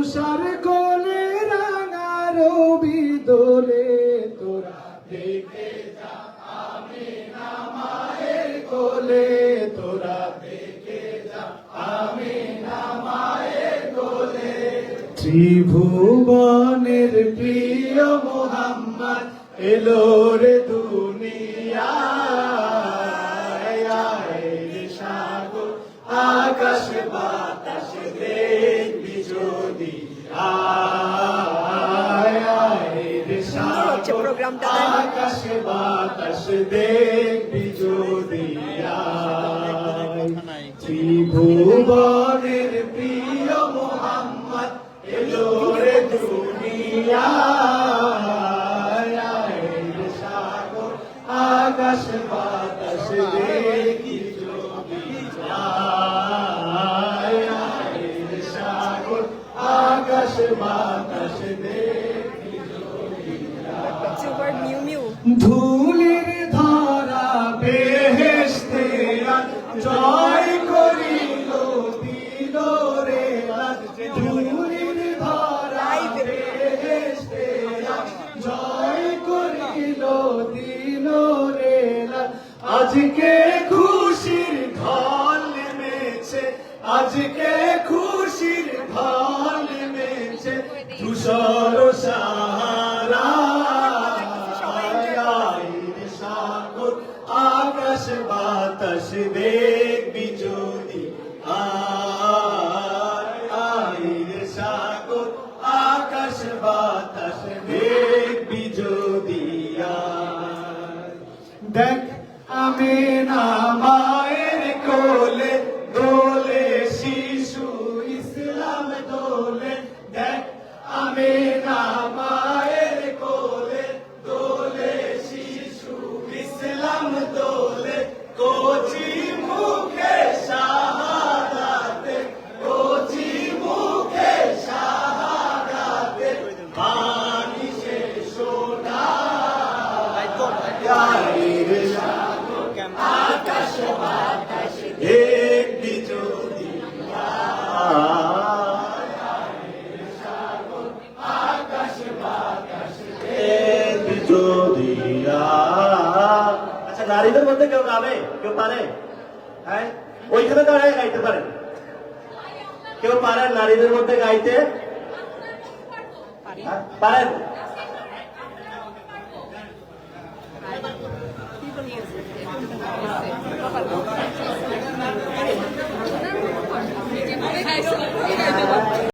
তুষার কোলে রাঙা রবি দোলে তোরা দেখে যা আমিনা মায়ের কোলে তোরা দেখে যা আমিনা মায়ের কোলে ত্রিভুবনের প্রিয় মুহাম্মদ এলো রে দুনিয়ায় আয় রে সাগর আকাশ বাতাস দেখবি যদি আয় রে সাগর আকাশ বাতাস দেখবি যদি ত্রিভুবনের প্রিয় মুহাম্মদ এলো রে দুনিয়ায় রে সাগর আকাশ বাতাস দেখবি যদি রে সাগর আকাশ বাতাস দেখবি যদি ধুলির ধরা বেহেশতে জয় করিল দিল রে ধুলির ধরা বেহেশতে জয় করিল দিল রে আজকে খুশির ঢল নেমেছে আজকে খুশির ঢল নেমেছে ধূসর সাহারা সাগর আকাশ বাতাস দেখবি যদি সাগর আকাশ বাতাস দেখবি যদি দেখ আমিনা মায়ের কোলে দোলে শিশু ইসলাম দোলে দেখ আমিনা মায়ের কোলে দোলে শিশু ইসলাম দোলে কচি মুখে শাহাদাতে কচি মুখে শাহাদাতে বাণী সে শোনা আকাশ বাতাস দেখবি যদি আকাশ বাতাস দেখবি যদি আচ্ছা নারীদের মধ্যে কেউ গাবে কেউ পারে হ্যাঁ ওইখানে দাঁড়ায় গাইতে পারে কেউ পারেন নারীদের মধ্যে গাইতে পারেন